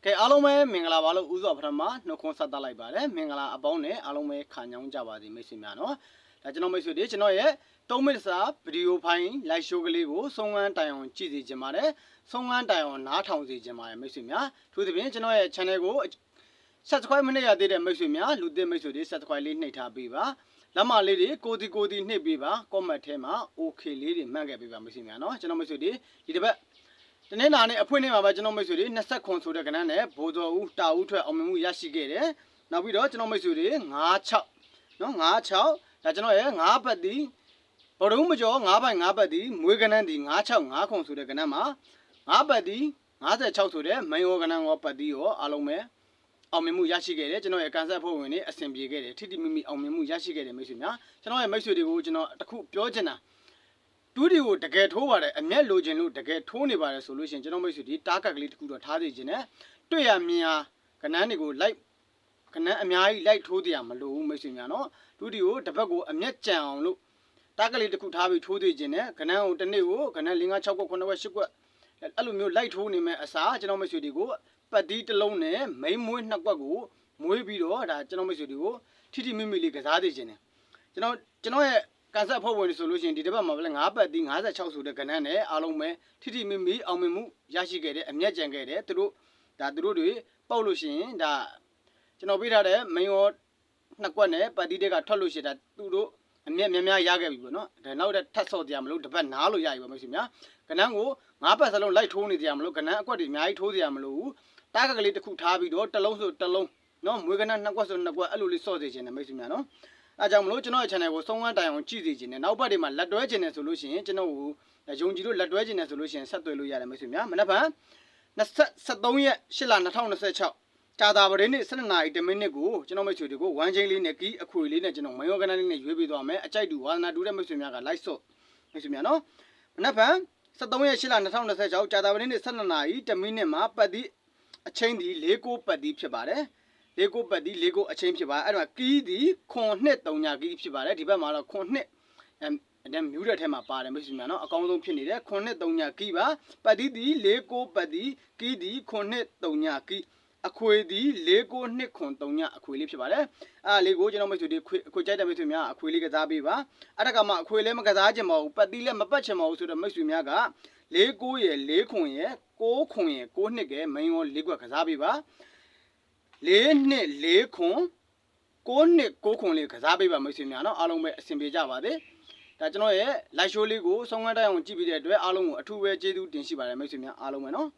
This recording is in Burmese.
ကဲအားလုံးပဲမင်္ဂလာပါလို့ဥစွာပထမနှုတ်ခွန်းဆက်သလိုက်ပါတယ်မင်္ဂလာအပေါင်းနဲ့အားလုံးပဲခံကြောင်းကြပါစေမိတ်ဆွေများနော်ဒါကျွန်တော်မိတ်ဆွေတွေကျွန်တော်ရဲ့3မိနစ်စာဗီဒီယိုဖိုင် live show ကလေးကိုဆုံးခန်းတိုင်အောင်ကြည့်စီခြင်းပါတယ်ဆုံးခန်းတိုင်အောင်နားထောင်စီခြင်းပါတယ်မိတ်ဆွေများထို့သဖြင့်ကျွန်တော်ရဲ့ channel ကို subscribe မနှိပ်ရသေးတဲ့မိတ်ဆွေများလူသစ်မိတ်ဆွေတွေ subscribe လေးနှိပ်ထားပေးပါလက်မလေးတွေကိုတီနှိပ်ပေးပါ comment ထဲမှာ okay လေးတွေမှတ်ခဲ့ပေးပါမိတ်ဆွေများနော်ကျွန်တော်မိတ်ဆွေတွေဒီတစ်ပတ်တနေ့နာနဲ့အဖွင့်နေမှာပဲကျွန်တော်မိတ်ဆွေတွေ20ခွန်ဆိုတဲ့ကဏ္ဍနဲ့ဘိုးတော်ဦးတာဦးထွက်အောင်မြင်မှုရရှိခဲ့တယ်။နောက်ပြီးတော့ကျွန်တော်မိတ်ဆွေတွေ96နော်96ဒါကျွန်တော်ရဲ့9ပတ်တီဘုံမကျော်9ပိုင်9ပတ်တီမွေးကဏ္ဍတီ96ခွန်ဆိုတဲ့ကဏ္ဍမှာ9ပတ်တီ56ဆိုတဲ့မန်ယောကဏ္ဍရောပတ်တီရောအားလုံးပဲအောင်မြင်မှုရရှိခဲ့တယ်ကျွန်တော်ရဲ့ကန်ဆက်ဖို့ဝင်နေအဆင်ပြေခဲ့တယ်ထိတိမိမိအောင်မြင်မှုရရှိခဲ့တယ်မိတ်ဆွေများကျွန်တော်ရဲ့မိတ်ဆွေတွေကိုကျွန်တော်တခုပြောချင်တာတူဒီကိုတကယ်ထိုးပါတယ်အမျက်လိုချင်လို့တကယ်ထိုးနေပါတယ်ဆိုလို့ရှိရင်ကျွန်တော်မိတ်ဆွေဒီတားကတ်ကလေးတစ်ခုတော့ထားသေးခြင်းနဲ့တွေ့ရမြင်ရကဏ္ဍတွေကိုလိုက်ကဏ္ဍအများကြီးလိုက်ထိုးတရားမလိုဘူးမိတ်ဆွေများနော်တူဒီကိုတစ်ပတ်ကိုအမျက်ကြံအောင်လို့တားကလေးတစ်ခုထားပြီးထိုးသေးခြင်းနဲ့ကဏ္ဍကိုတစ်နေ့ကိုကဏ္ဍ4 5 6 9 9 10 10အဲ့လိုမျိုးလိုက်ထိုးနေမဲ့အစားကျွန်တော်မိတ်ဆွေတွေကိုပတ်တီးတစ်လုံးနဲ့မိန်မွေးနှစ်ကွက်ကိုမွေးပြီးတော့ဒါကျွန်တော်မိတ်ဆွေတွေကိုထိထိမိမိလေးကစားသေးခြင်းနဲ့ကျွန်တော်ရဲ့ကန်ဆက်ဖို့ဝင်ဆိုလို့ရှိရင်ဒီတစ်ပတ်မှာပဲ9ပတ်တီး56ဆိုတဲ့ကဏ္ဍနဲ့အားလုံးပဲထိထိမိမိအောင်မြင်မှုရရှိခဲ့တယ်အမျက်ကြံခဲ့တယ်သူတို့တွေပေါက်လို့ရှိရင်ဒါကျွန်တော်ပေးထားတဲ့မင်းရောနှစ်ကွက်နဲ့ပတ်တီးတွေကထွက်လို့ရှိရင်ဒါသူတို့အမျက်များများရခဲ့ပြီပေါ့နော်ဒါနောက်ထပ်ဆော့တရားမလို့တစ်ပတ်နားလို့ရပြီပါမရှိများကဏ္ဍကို9ပတ်စလုံးလိုက်ထိုးနေတရားမလို့ကဏ္ဍအကွက်တွေအများကြီးထိုးတရားမလို့ဘူးတားကလေးတစ်ခုထားပြီးတော့တစ်လုံးဆိုတစ်လုံးနော်မွေးကဏ္ဍနှစ်ကွက်ဆိုနှစ်ကွက်အဲ့လိုလေးဆော့စေခြင်းနဲ့မိတ်ဆွေများနော်အဲကြောင့်မလို့ကျွန်တော်ရဲ့ channel ကိုဆုံးခန်းတိုင်အောင်ကြည့်စီခြင်းနဲ့နောက်ဘက်တွေမှာလက်တွဲခြင်းနဲ့ဆိုလို့ရှိရင်ကျွန်တော်ကိုယုံကြည်လို့လက်တွဲခြင်းနဲ့ဆိုလို့ရှိရင်ဆက်သွယ်လို့ရတယ်မိတ်ဆွေများမနက်ဖြန်23ရက်8လ2026ကြာတာပတင်းနေ့12နာရီ10မိနစ်ကိုကျွန်တော်မိတ်ဆွေတွေကို1ချိန်လေးနဲ့ကီးအခွေလေးနဲ့ကျွန်တော်မယောကဏ္ဍလေးနဲ့ရွေးပေးသွားမယ်အကြိုက်တူဝါသနာတူတဲ့မိတ်ဆွေများက like ဆော့မိတ်ဆွေများနော်မနက်ဖြန်23ရက်8လ2026ကြာတာပတင်းနေ့12နာရီ10မိနစ်မှာပတ်တီအချိန်ဒီ6ပတ်တီဖြစ်ပါတယ်6ပတ်တီ6အချိန်ဖြစ်ပါတယ်အဲ့တော့ကီးဒီခွန်နှစ်3ညကီးဖြစ်ပါတယ်ဒီဘက်မှာတော့ခွန်နှစ်အဲ့မြူးတဲ့ထဲမှာပါတယ်မိတ်ဆွေများနော်အကောင်းဆုံးဖြစ်နေတယ်ခွန်နှစ်3ညကီးပါပတ်တီဒီ6ပတ်တီကီးဒီခွန်နှစ်3ညကီးအခွေဒီ6နှစ်ခွန်3ညအခွေလေးဖြစ်ပါတယ်အဲ့လေးကိုကျွန်တော်မိတ်ဆွေတွေအခွေကြိုက်တဲ့မိတ်ဆွေများအခွေလေးကစားပေးပါအဲ့ဒါကမှအခွေလည်းမကစားချင်ပါဘူးပတ်တီလည်းမပတ်ချင်ပါဘူးဆိုတော့မိတ်ဆွေများက6ရယ်4ခွန်ရယ်6ခွန်ရယ်6နှစ်ကဲမင်းရော4ခွက်ကစားပေးပါ4နှစ်4ခွန်6နှစ်6ခွန်လေးကစားပေးပါမိတ်ဆွေများနော်အားလုံးပဲအဆင်ပြေကြပါစေဒါကျွန်တော်ရဲ့ live show လေးကိုဆုံးခန်းတိုင်အောင်ကြည့်ပြီးတဲ့အတွက်အားလုံးကိုအထူးပဲကျေးဇူးတင်ရှိပါတယ်မိတ်ဆွေများအားလုံးပဲနော်